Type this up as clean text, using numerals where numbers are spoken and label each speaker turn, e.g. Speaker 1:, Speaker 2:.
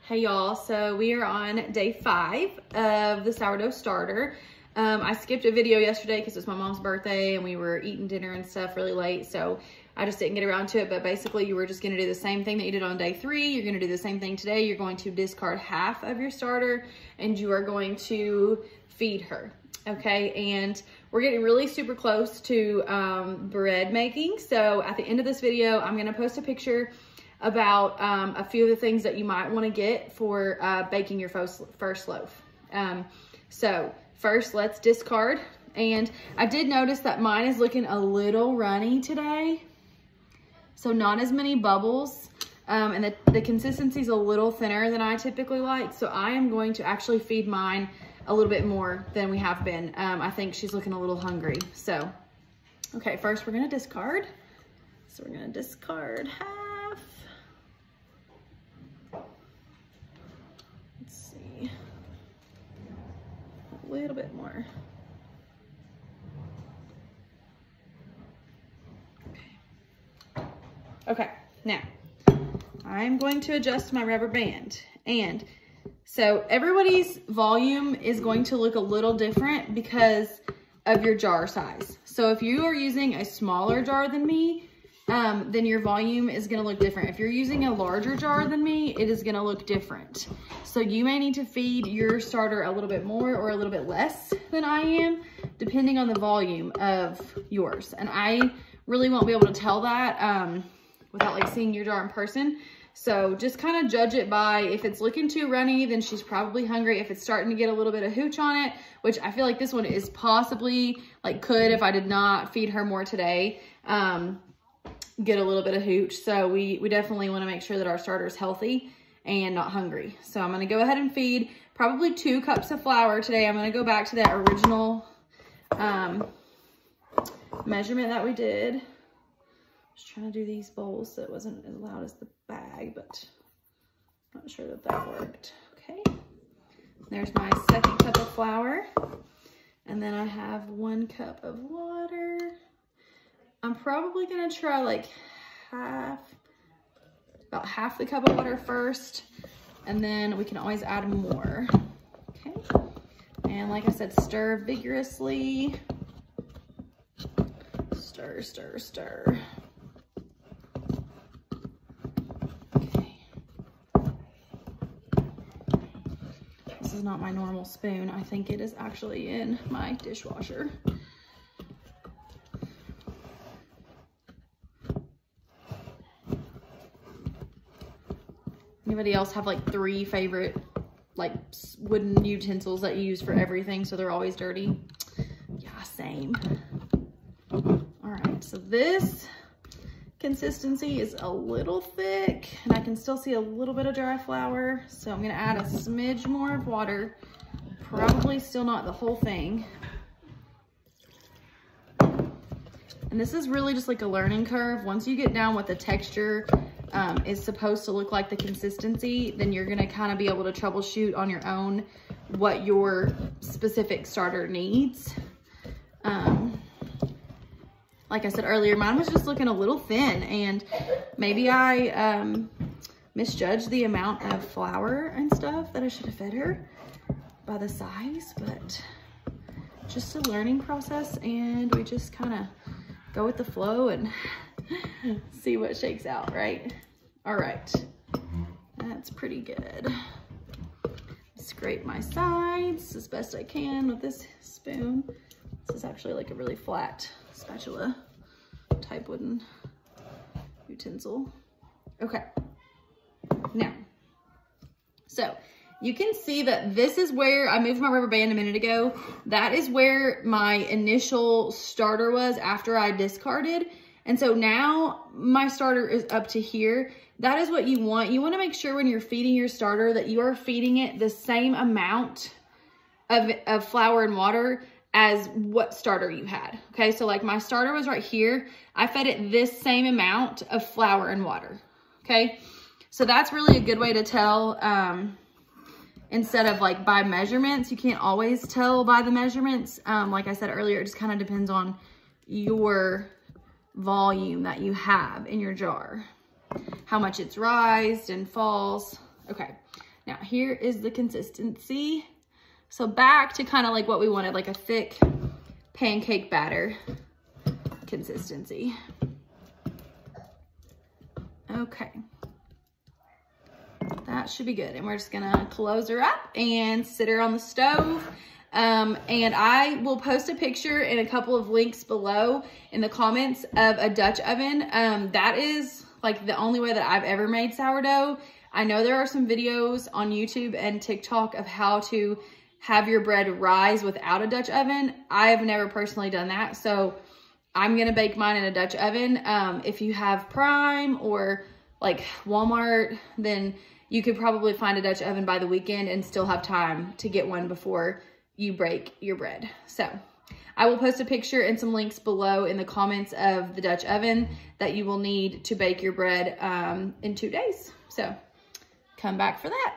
Speaker 1: Hey y'all, so we are on day 5 of the sourdough starter. I skipped a video yesterday because it was my mom's birthday and we were eating dinner and stuff really late, so I just didn't get around to it. But basically you were just going to do the same thing that you did on day 3. You're going to do the same thing today. You're going to discard half of your starter and you are going to feed her. Okay, and we're getting really super close to bread making. So at the end of this video, I'm going to post a picture about a few of the things that you might want to get for baking your first loaf. So first, let's discard. And I did notice that mine is looking a little runny today, so not as many bubbles, and the consistency is a little thinner than I typically like. So I am going to actually feed mine a little bit more than we have been. I think she's looking a little hungry. So, okay, first we're gonna discard. So we're gonna discard half. Let's see, a little bit more. Okay, now I'm going to adjust my rubber band. And so everybody's volume is going to look a little different because of your jar size. So if you are using a smaller jar than me, then your volume is gonna look different. If you're using a larger jar than me, it is gonna look different. So you may need to feed your starter a little bit more or a little bit less than I am, depending on the volume of yours. And I really won't be able to tell that without like seeing your jar in person. So just kind of judge it by, if it's looking too runny, then she's probably hungry. If it's starting to get a little bit of hooch on it, which I feel like this one is possibly, like could, if I did not feed her more today, get a little bit of hooch. So we definitely want to make sure that our starter is healthy and not hungry. So I'm going to go ahead and feed probably 2 cups of flour today. I'm going to go back to that original measurement that we did. Just trying to do these bowls so it wasn't as loud as the bag, but I'm not sure that worked. Okay, there's my 2nd cup of flour, and then I have 1 cup of water. I'm probably gonna try like about half the cup of water first, and then we can always add more. Okay, and like I said, stir vigorously. Stir, stir, stir. This is not my normal spoon. I think it is actually in my dishwasher. Anybody else have like 3 favorite like wooden utensils that you use for everything so they're always dirty? Yeah, same. All right, so this consistency is a little thick and I can still see a little bit of dry flour. So I'm gonna add a smidge more of water, probably still not the whole thing. And this is really just like a learning curve. Once you get down what the texture is supposed to look like, the consistency, then you're gonna kind of be able to troubleshoot on your own what your specific starter needs. Like I said earlier, mine was just looking a little thin, and maybe I misjudged the amount of flour and stuff that I should have fed her by the size, but just a learning process, and we just kind of go with the flow and see what shakes out, right? All right, that's pretty good. Scrape my sides as best I can with this spoon. This is actually like a really flat spatula type wooden utensil. Okay, now, so you can see that this is where I moved my rubber band a minute ago. That is where my initial starter was after I discarded. And so now my starter is up to here. That is what you want. You want to make sure when you're feeding your starter that you are feeding it the same amount of flour and water as what starter you had. Okay, so like my starter was right here. I fed it this same amount of flour and water. Okay, so that's really a good way to tell. Instead of like by measurements, you can't always tell by the measurements. Like I said earlier, it just kind of depends on your volume that you have in your jar, how much it's rised and falls. Okay, Now here is the consistency. So back to kind of like what we wanted, like a thick pancake batter consistency. Okay. That should be good. And we're just gonna close her up and sit her on the stove. And I will post a picture and a couple of links below in the comments of a Dutch oven. That is like the only way that I've ever made sourdough. I know there are some videos on YouTube and TikTok of how to have your bread rise without a Dutch oven. I have never personally done that. So I'm gonna bake mine in a Dutch oven. If you have Prime or like Walmart, then you could probably find a Dutch oven by the weekend and still have time to get one before you break your bread. So I will post a picture and some links below in the comments of the Dutch oven that you will need to bake your bread in 2 days. So come back for that.